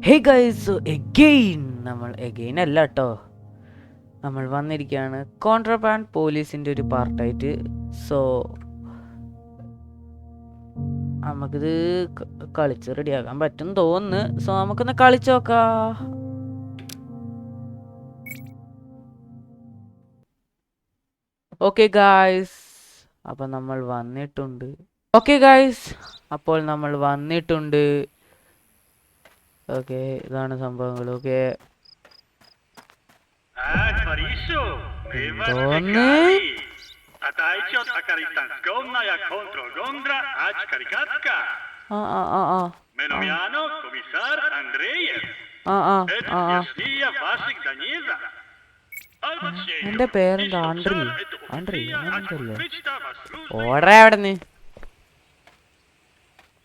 Hey guys, again നമ്മൾ again അല്ല കേട്ടോ, നമ്മൾ വന്നിരിക്കുകയാണ് കോൺട്രാബാൻഡ് പോലീസിൻ്റെ ഒരു പാർട്ടായിട്ട്. സോ നമുക്കിത് കളിച്ച് റെഡിയാക്കാൻ പറ്റും തോന്നുന്നു. സോ നമുക്കൊന്ന് കളിച്ച് നോക്കാം. ഓക്കെ ഗായ്സ്, അപ്പം നമ്മൾ വന്നിട്ടുണ്ട്. ഓക്കെ ഗായ്സ്, അപ്പോൾ നമ്മൾ വന്നിട്ടുണ്ട്. ഓക്കെ, ഇതാണ് സംഭവങ്ങൾ. ഓക്കെ, തോന്നുന്നു എന്റെ പേരെന്താ? ആൻഡ്രി. ആൻഡ്രി അങ്ങനെന്തല്ലേ? ഓടേ അവിടെ നിന്ന്.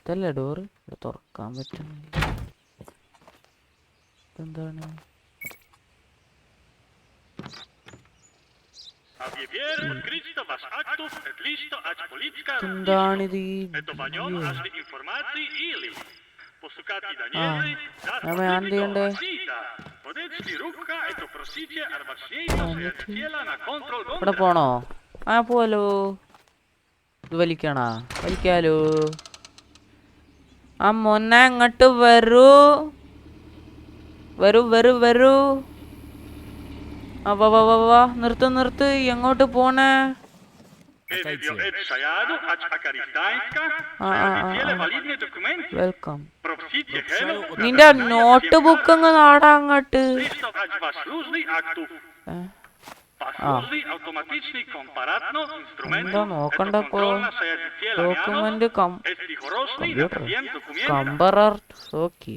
ഇതല്ലേ ഡോറ്? തുറക്കാൻ പറ്റുന്നില്ല. എന്താണ് എന്താണിത്? ഞാൻ ചെയ്യണ്ടേ? ഇവിടെ പോണോ? ആ പോലോ. ഇത് വലിക്കണോ? വലിക്കാലോ. ആ മൊന്നെ അങ്ങോട്ട് വരൂ വരൂ വരൂ വരൂ. വാ, നിർത്ത്. എങ്ങോട്ട് പോണേ? വെൽക്കം. നിന്റെ നോട്ട് ബുക്ക് അങ്ങ് നാടാ അങ്ങോട്ട്. എന്താ നോക്കണ്ടപ്പോ? ഡോക്യുമെന്റ് കമ്പറർ. ഓക്കെ,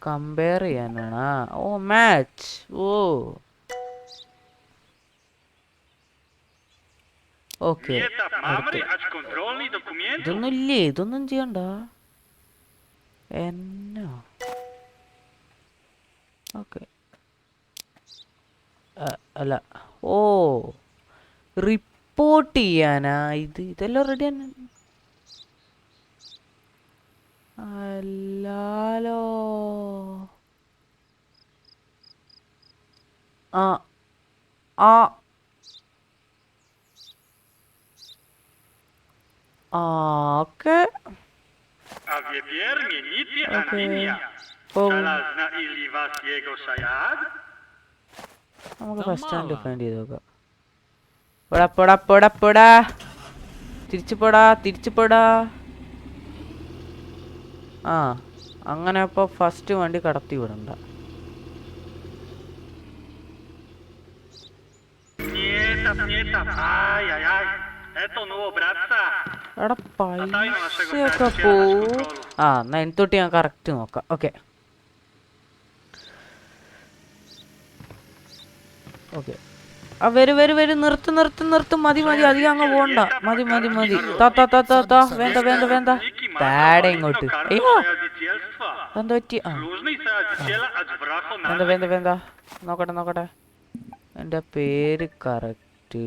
കമ്പയർ ചെയ്യാനാണ്. ഓ മാച്ച്. ഓ ഓക്കെ, ഇതൊന്നും ഇല്ലേ? ഇതൊന്നും ചെയ്യണ്ട എന്നോ. ഓക്കെ, അല്ല, ഓ റിപ്പോർട്ട് ചെയ്യാനാ ഇത്? ഇതെല്ലാം റെഡി തന്നെ അല്ലാലോ. ആ ആ ഓക്കെ. നമുക്ക് ഫസ്റ്റ് സ്റ്റാൻഡ് ഡിഫൈൻഡ് ചെയ്ത് നോക്കാം. പോടാ തിരിച്ചു പോടാ. ആ അങ്ങനെ അപ്പോൾ ഫസ്റ്റ് വണ്ടി കടത്തി വിടണ്ട. എടാ പൈസയൊക്കെ പോവും. ആ എന്നാ ഇനി തൊട്ട് ഞാൻ കറക്റ്റ് നോക്കാം. Okay okay. ആ വരൂ നിർത്ത്. മതി അധികം അങ്ങ് പോണ്ട. മതി. താ വേണ്ട. താടെ ഇങ്ങോട്ട്. അയ്യോ എന്താ പറ്റി? ആ വേണ്ട. നോക്കട്ടെ. എൻ്റെ പേര് കറക്റ്റ്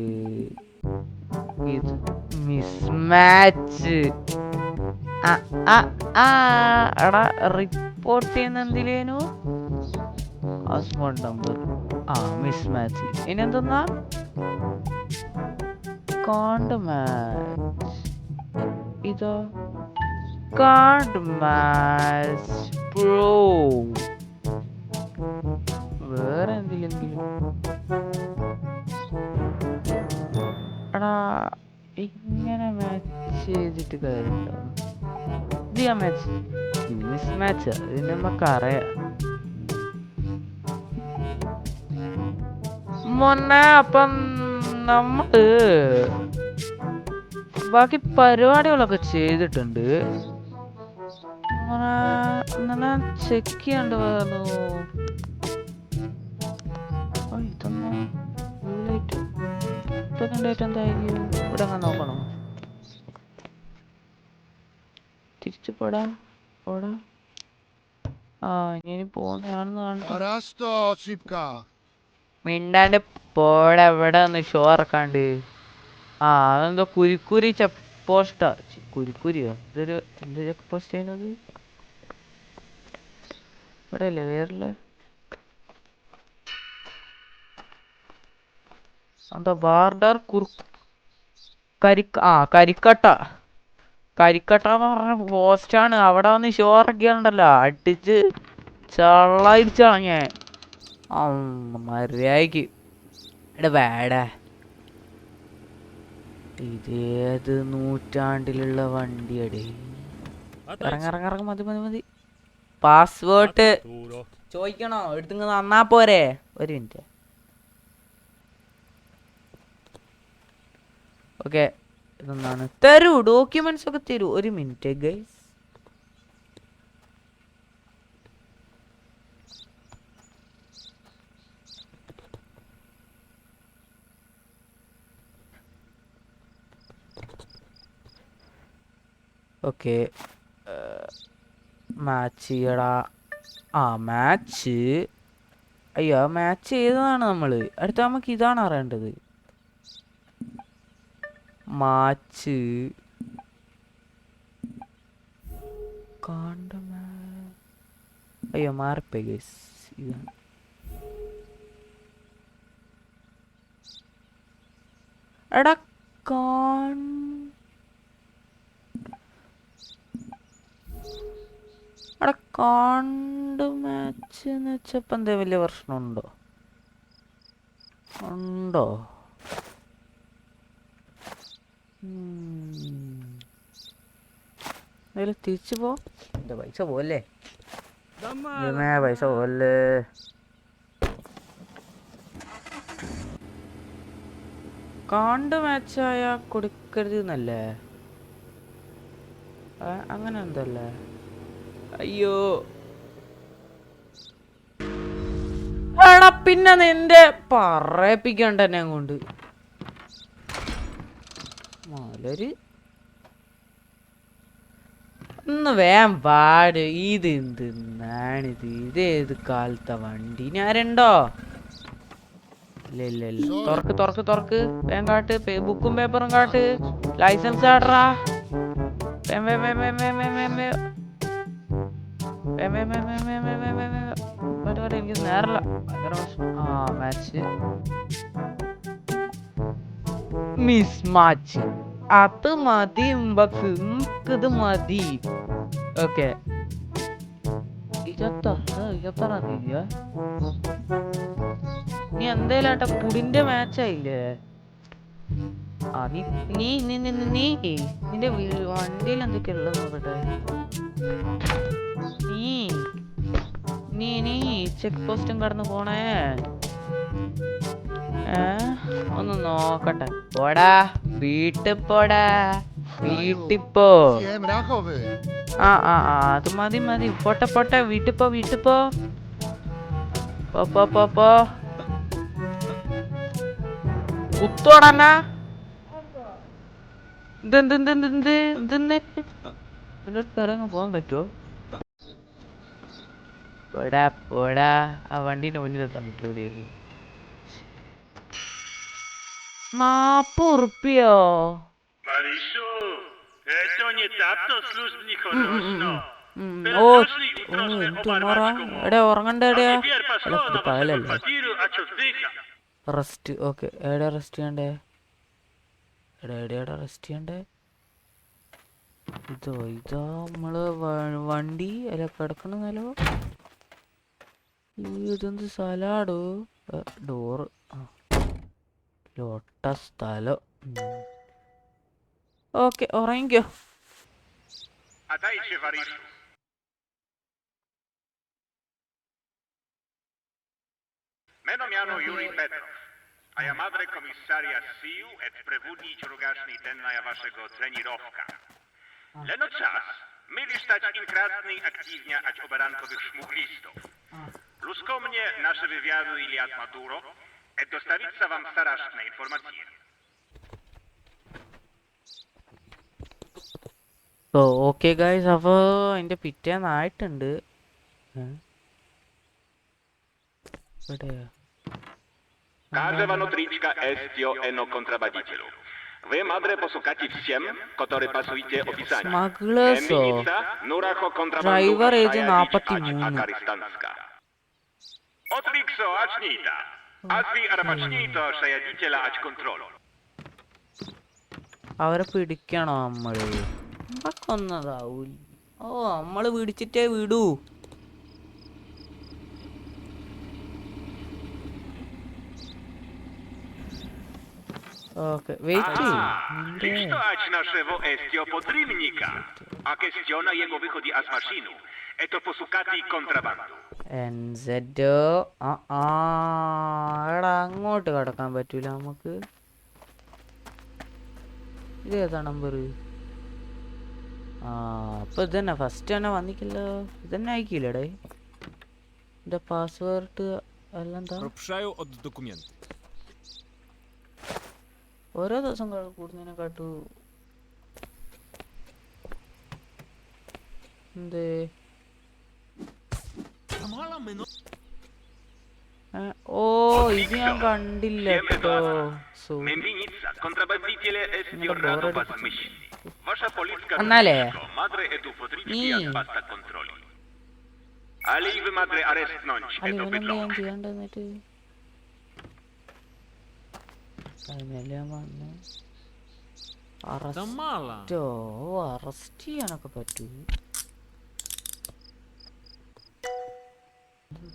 മിസ്മാച്ച്. എടാ റിപ്പോർട്ട് ചെയ്യുന്ന എന്തിലേനു? Husband number. മിസ്മാച്ച്. ഇനി എന്തെന്നാ? കാണ്ട് മാച്ച്. ഇതോ കാണ്ട് മാച്ച് ബ്രോ. വേറെ എന്തിലെങ്കിലും എടാ ഇങ്ങനെ മാച്ച് ചെയ്തിട്ട് കാര്യമുണ്ടോ? ഇത് ഞാൻ മാച്ച് മിസ് മാച്ച്. ഇത് നമുക്കറിയാം മോനെ. അപ്പം നമ്മള് ബാക്കി പരിപാടികളൊക്കെ ചെയ്തിട്ടുണ്ട്. അങ്ങനെ ചെക്ക് ചെയ്യണ്ട പറഞ്ഞു. ഇതൊന്നും എന്തായാലും ഇവിടെ അങ്ങനെ നോക്കണം. തിരിച്ചു പോടാ. ഇനി പോകുന്നതാണെന്ന് കാണും. മിണ്ടാണ്ട് പോടാ. എവിടെ ഒന്ന് ഷോ ഇറക്കാണ്ട്. അതെന്തോ കുരിക്കുരി ചെക്ക് പോസ്റ്റാ. കുരിക്കുരിയോ? ഇതൊരു എന്ത് ചെക്ക് പോസ്റ്റ് ചെയ്യുന്നത്? ഇവിടെ അല്ലേ വേറില്ല? എന്താ ബാർഡർ കരിക്കട്ട എന്ന് പറഞ്ഞ പോസ്റ്റാണ്. അവിടെ വന്ന് ഷോ ഇറക്കിയാണ്ടല്ലോ അടിച്ച് ചള്ളടിച്ച് കളഞ്ഞേ. മര്യാദക്ക് എടാ വേടാ. ഇതേത് നൂറ്റാണ്ടിലുള്ള വണ്ടിയടേ? ഇറങ്ങ മതി. പാസ്വേർഡ് ചോദിക്കണോ? എടുത്തിങ്ങ് തന്നാ പോരെ? ഒരു മിനിറ്റ്. ഓക്കെ, ഇതൊന്നാണ്. തരൂ, ഡോക്യുമെന്റ്സ് ഒക്കെ തരൂ. ഒരു മിനിറ്റ് ഗൈസ്. ഓക്കെ, മാച്ച് ചെയ്യടാ. മാച്ച്. അയ്യോ, മാച്ച് ചെയ്തതാണ് നമ്മള്. അടുത്ത നമുക്ക് ഇതാണ് അറിയേണ്ടത്. മാച്ച് അയ്യോ മാറിപ്പോയി ഗൈസ്. ഇതാണ്. എടാ കാണ്ട് മാച്ച് എന്ന് വെച്ചപ്പോ എന്താ വലിയ പ്രശ്നമുണ്ടോ? ഉണ്ടോ? തിരിച്ചു പോ. എന്റെ പൈസ പോലെ പൈസ പോലെ. കാണ്ട് മാച്ചായ കൊടുക്കരുത് എന്നല്ലേ? അങ്ങനെ എന്തല്ലേ? അയ്യോ എടാ, പിന്നെ നിന്റെ പറയിപ്പിക്കണ്ട എന്നെ കൊണ്ട്. മലര് ഒന്ന് വേം പാട്. ഇത് എന്തിനാണിത്? ഇതേത് കാലത്തെ വണ്ടി? ഞാനുണ്ടോ? ഇല്ല. തുറക്ക് വേം കാട്ട്. ബുക്കും പേപ്പറും കാട്ട്. ലൈസൻസ് കാട്ടറാ. എനിക്ക് നേരല്ല. മാച്ച് മിസ് മാച്ച് അത് മതി. ഇത് മതി. ഓക്കെ, 26 തീയതിയാ? നീ എന്തേലാട്ട പുടിന്റെ മാച്ചായില്ലേ? നീ നിന്റെ വണ്ടിയിൽ എന്തൊക്കെയാ ഉള്ളത് നോക്കട്ടെ. നീ ചെക്ക് പോസ്റ്റും കടന്നു പോണേ. ഒന്ന് നോക്കട്ടെ. വീട്ടിൽ പോ. അത് മതി. പോട്ടെ. വീട്ടിൽ പോ. കുത്തോടന്നാ. ഇറങ്ങി പോകാൻ പറ്റുമോ? പോടാ. ആ വണ്ടീന്റെ മുന്നിൽ 40 ഉറുപ്പിയോ? എടാ ഉറങ്ങണ്ട. എവിടെയാ പകലല്ലേ? റെസ്റ്റ്. ഓക്കെ, എവിടെയാ റെസ്റ്റ് ചെയ്യണ്ടേ? എവിടെയാടാ റെസ്റ്റ് ചെയ്യണ്ടേ? ഇതാ നമ്മള് വണ്ടി അല്ല കിടക്കണ നിലോ. ഇതെന്ത് സ്ഥലാടോ? ഡോറ് ലോട്ട സ്ഥലം. ഓക്കെ, ഉറങ്ങിക്കോ. Meno miano Yuri Petrov, a ja madre komisaria SIU et prewodnić rogacznej dennaja waszego trenirowka. Leno czas, mieli stać inkratnej aktywnia ać oberankowych szmuglistów. Lusko mnie nasze wywiady Iliad Maduro et dostawica wam straszne informacje. Okay guys, അപ്പോൾ അതിൻ്റെ പിറ്റേന്നായിട്ടുണ്ട്. Każda notriczka est io eno kontrabadicielu. Wy, madre, posłuchacie всем, которые pasujecie opisania. സ്മഗ്ലേഴ്സോ? Winnica, Nuracho, kontrabandu, driver age Ashaya, 43. Akarystanska. Otrikso, acznita. Azwi arabacznito, Shayaditela, ać kontrolu. അവരെ പിടിക്കണോ നമ്മള്? കൊന്നതാവൂല. ഓ, നമ്മള് പിടിച്ചിട്ടേ വിടൂ. Okay, wait Liczno ać naszego estio podrymnika. A questiona jego wychodzi z maszynu. Eto posukati kontrabandu. എൻസെറ്റോ. എടാ, അങ്ങോട്ട് കടക്കാൻ പറ്റൂല നമുക്ക്. ഇത് ഏതാ നമ്പർ? അപ്പൊ ഇതന്നെ ഫസ്റ്റ് തന്നെ വന്നിക്കില്ലോ. ഇതന്നെ അയക്കില്ലടേ. എന്റെ പാസ്വേഡ് എല്ലാം എന്താ? ഓരോ ദിവസം കൂടുന്നതിനെക്കാട്ടു എന്തേ? ഓ, ഇത് ഞാൻ കണ്ടില്ല കേട്ടോ. എന്നാലേ ഞാൻ ചെയ്യണ്ടെന്നിട്ട് അറസ്റ്റ് ചെയ്യാനൊക്കെ പറ്റൂ.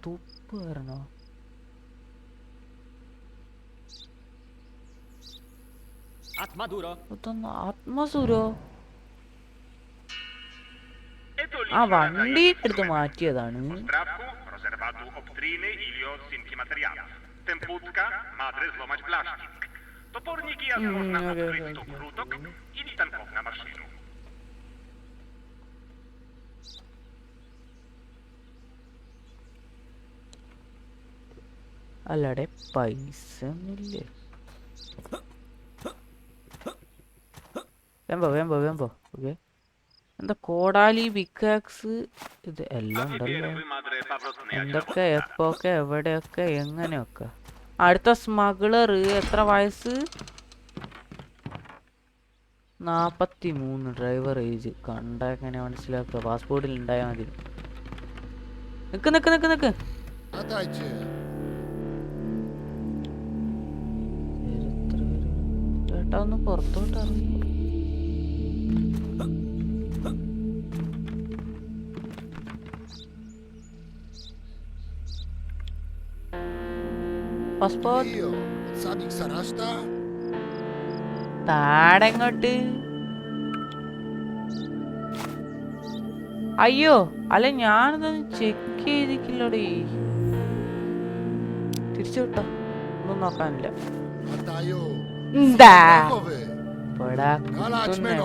തുപ്പ് വരണോ? ആത്മസൂരോ? ആ വണ്ടി എടുത്ത് മാറ്റിയതാണ്. അല്ലടെ പൈസ ഒന്നുമില്ലേ? വേമ്പോ. ഓക്കെ, എന്താ കോടാലി, പിക്കാക്സ്, ഇത് എല്ലാം ഉണ്ടല്ലോ. എന്തൊക്കെ, എപ്പോക്കെ, എവിടെയൊക്കെ, എങ്ങനെയൊക്കെ. അടുത്ത സ്മഗ്ലർ എത്ര വയസ്സ്? 43. ഡ്രൈവർ ഏജ് കണ്ട എങ്ങനെ മനസ്സിലാക്കുക? പാസ്പോർട്ടിൽ ഉണ്ടായാൽ മതി. നിക്ക് ചേട്ടാ, ഒന്ന് പുറത്തോട്ട് ഇറങ്ങി. താടെങ്ങോട്ട്? അയ്യോ, അല്ല ഞാനിതൊന്ന് ചെക്ക് ചെയ്തിക്കില്ലടേ. തിരിച്ചു വിട്ടോ, ഒന്നും നോക്കാനില്ല. എന്താ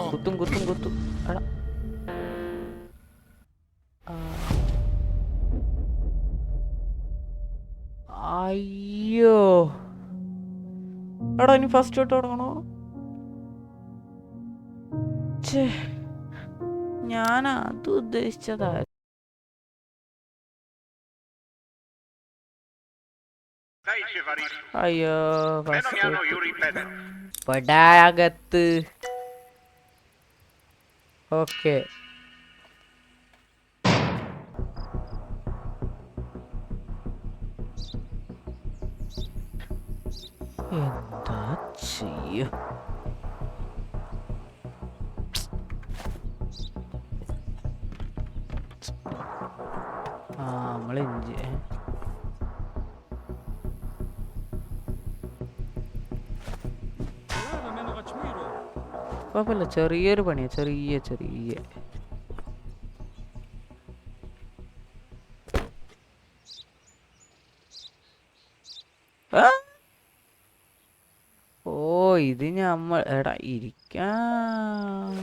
കുത്തും. അയ്യോ, എടാ ഇനി ഫസ്റ്റ് തൊട്ട് തുടങ്ങണോ? ഞാൻ അത് ഉദ്ദേശിച്ചതാ. അയ്യോ, പടാകത്ത്. ഓക്കെ, എന്താ ചെയ്യ? നമ്മള് കുഴപ്പമില്ല, ചെറിയൊരു പണിയാ, ചെറിയ. ഓ, ഇത് ഞമ്മ എടാ ഇരിക്കാൻ.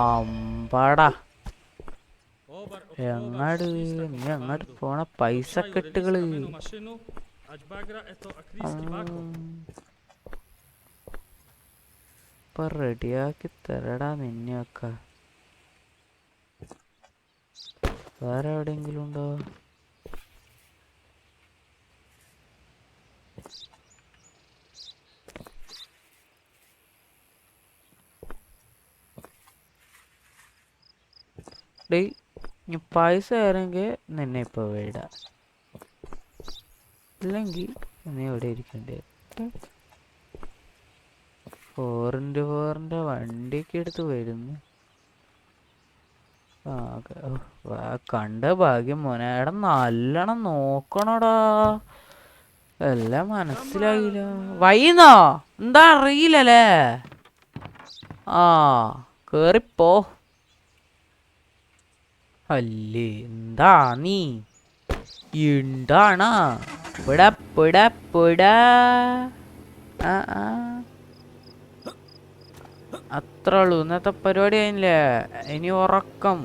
അമ്പടാ, നീ അങ്ങോട്ട് പോണ പൈസ കെട്ടുകള്. ഇപ്പൊ റെഡിയാക്കി തരടാ നിന്നെയൊക്കെ. വേറെ എവിടെയെങ്കിലും ഉണ്ടോ? ഡേ ഇനി പൈസ ആയിരുന്നെങ്കിൽ നിന്നെ ഇപ്പൊ വിടാം, ഇല്ലെങ്കിൽ നീ ഇവിടെ ഇരിക്കണ്ടേ. 4x4 വണ്ടിയൊക്കെ എടുത്ത് വരുന്നു. കണ്ട ഭാഗ്യം മോനെ. എടാ നല്ലോണം നോക്കണടാ, എല്ലാം മനസ്സിലായില്ല. വൈന്നോ എന്താ അറിയില്ലല്ലേ. ആ കേറിപ്പോ. അല്ലേ എന്താ നീ ഉണ്ടാണ പിടാ പിടാ പിടാ. അത്രേ ഉള്ളൂ ഇന്നത്തെ പരിപാടി. കഴിഞ്ഞില്ലേ, ഇനി ഉറക്കം.